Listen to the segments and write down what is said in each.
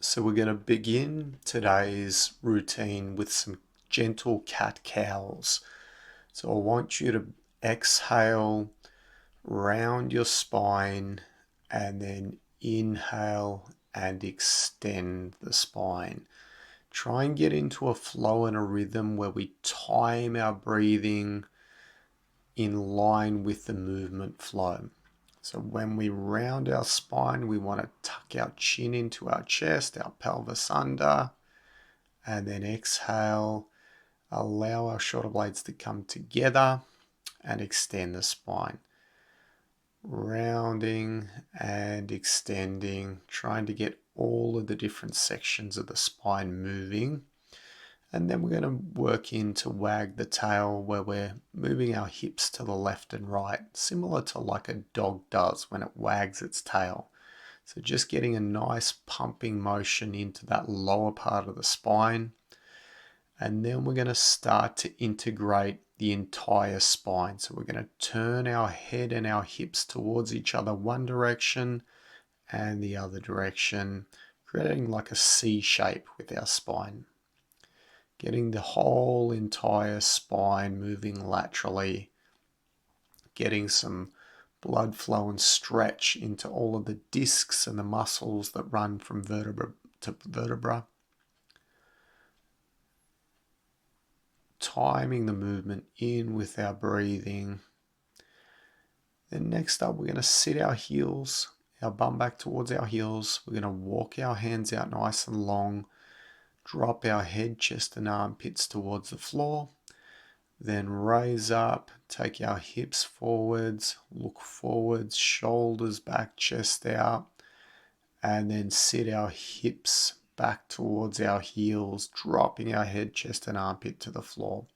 So we're going to begin today's routine with some gentle cat-cows. So I want you to exhale, round your spine, and then inhale and extend the spine. Try and get into a flow and a rhythm where we time our breathing in line with the movement flow. So when we round our spine, we want to tuck our chin into our chest, our pelvis under, and then exhale. Allow our shoulder blades to come together and extend the spine. Rounding and extending, trying to get all of the different sections of the spine moving. And then we're going to work in to wag the tail, where we're moving our hips to the left and right, similar to like a dog does when it wags its tail. So just getting a nice pumping motion into that lower part of the spine. And then we're going to start to integrate the entire spine. So we're going to turn our head and our hips towards each other, one direction and the other direction, creating like a C shape with our spine. Getting the whole entire spine moving laterally, getting some blood flow and stretch into all of the discs and the muscles that run from vertebra to vertebra. Timing the movement in with our breathing. Then next up, we're going to sit our heels, our bum back towards our heels. We're going to walk our hands out nice and long, drop our head, chest and armpits towards the floor. Then raise up, take our hips forwards, look forwards, shoulders back, chest out, and then sit our hips back towards our heels, dropping our head, chest and armpit to the floor.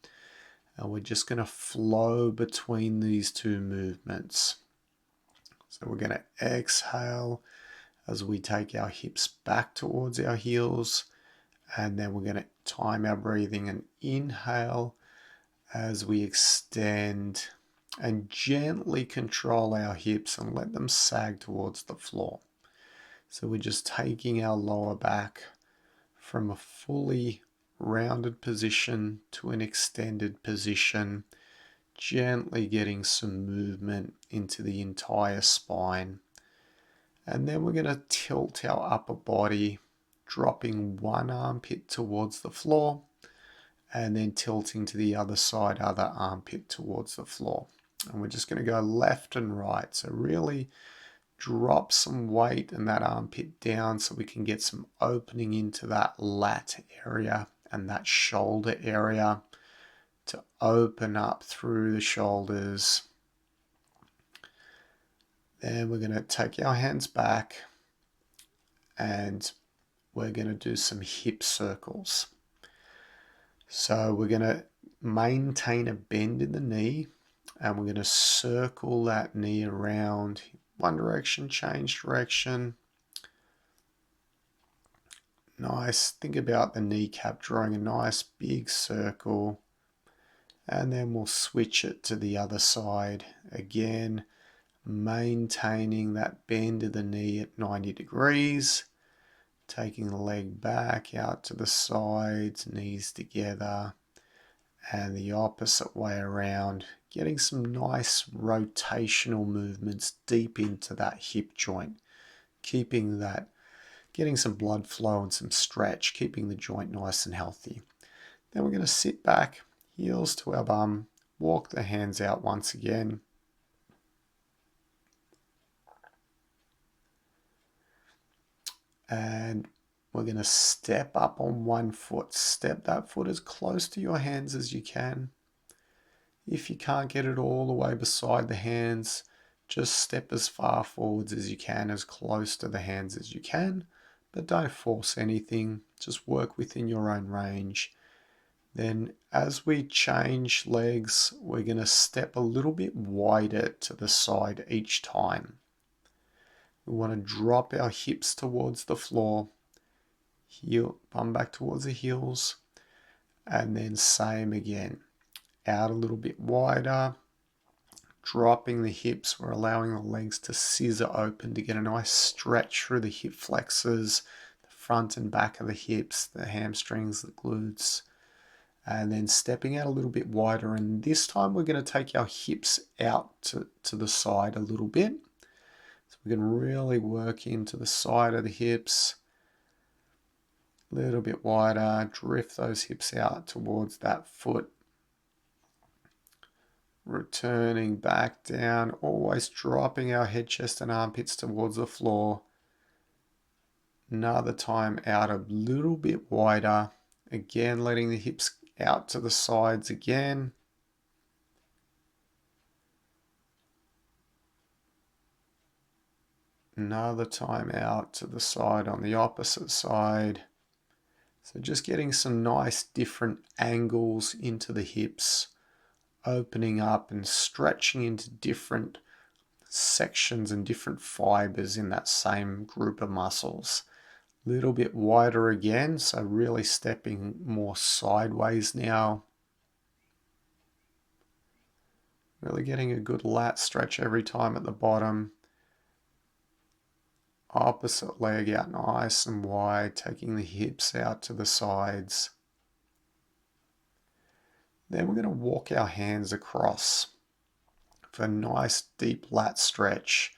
And we're just going to flow between these two movements. So we're going to exhale as we take our hips back towards our heels, and then we're going to time our breathing and inhale as we extend and gently control our hips and let them sag towards the floor. So we're just taking our lower back from a fully rounded position to an extended position, gently getting some movement into the entire spine. And then we're going to tilt our upper body, dropping one armpit towards the floor and then tilting to the other side, other armpit towards the floor. And we're just going to go left and right. So really drop some weight in that armpit down so we can get some opening into that lat area and that shoulder area to open up through the shoulders. Then we're going to take our hands back and we're going to do some hip circles. So we're going to maintain a bend in the knee and we're going to circle that knee around one direction, change direction. Nice. Think about the kneecap drawing a nice big circle. And then we'll switch it to the other side. Again, maintaining that bend of the knee at 90 degrees. Taking the leg back out to the sides, knees together. And the opposite way around. Getting some nice rotational movements deep into that hip joint. Getting some blood flow and some stretch, keeping the joint nice and healthy. Then we're going to sit back, heels to our bum, walk the hands out once again. And we're going to step up on one foot. Step that foot as close to your hands as you can. If you can't get it all the way beside the hands, just step as far forwards as you can, as close to the hands as you can. But don't force anything, just work within your own range. Then as we change legs, we're going to step a little bit wider to the side each time. We want to drop our hips towards the floor, bum back towards the heels, and then same again. Out a little bit wider, dropping the hips, we're allowing the legs to scissor open to get a nice stretch through the hip flexors, the front and back of the hips, the hamstrings, the glutes, and then stepping out a little bit wider. And this time we're going to take our hips out to the side a little bit. So we can really work into the side of the hips, a little bit wider, drift those hips out towards that foot. Returning back down, always dropping our head, chest, and armpits towards the floor. Another time out a little bit wider. Again, letting the hips out to the sides again. Another time out to the side on the opposite side. So just getting some nice different angles into the hips, opening up and stretching into different sections and different fibers in that same group of muscles. A little bit wider again, so really stepping more sideways now. Really getting a good lat stretch every time at the bottom. Opposite leg out nice and wide, taking the hips out to the sides. Then we're going to walk our hands across for a nice deep lat stretch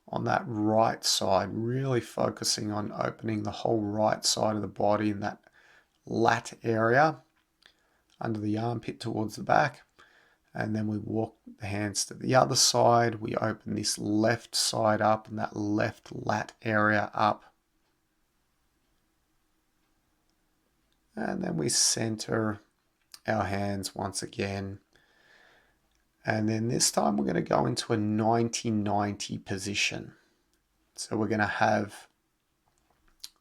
on that right side, really focusing on opening the whole right side of the body in that lat area under the armpit towards the back. And then we walk the hands to the other side. We open this left side up and that left lat area up. And then we center our hands once again. And then this time we're going to go into a 90-90 position. So we're going to have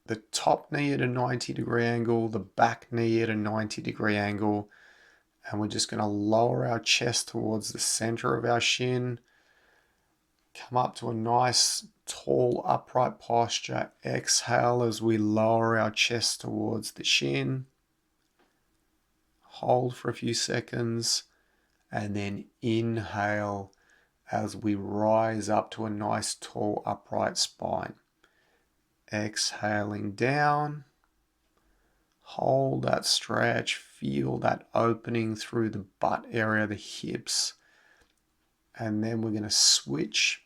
the top knee at a 90-degree angle, the back knee at a 90-degree angle. And we're just going to lower our chest towards the center of our shin. Come up to a nice, tall, upright posture. Exhale as we lower our chest towards the shin. Hold for a few seconds. And then inhale as we rise up to a nice, tall, upright spine. Exhaling down. Hold that stretch, feel that opening through the butt area, the hips. And then we're going to switch,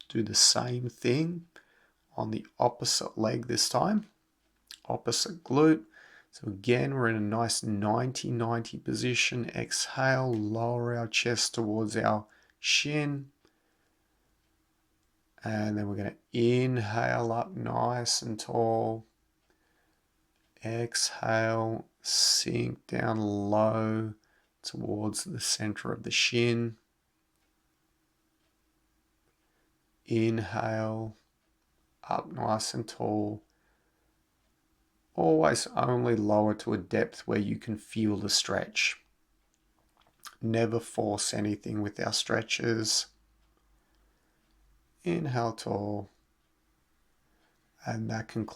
do the same thing on the opposite leg this time, opposite glute. So again, we're in a nice 90-90 position. Exhale, lower our chest towards our shin. And then we're going to inhale up nice and tall. Exhale, sink down low towards the center of the shin. Inhale, up nice and tall. Always only lower to a depth where you can feel the stretch. Never force anything with our stretches. Inhale tall. And that concludes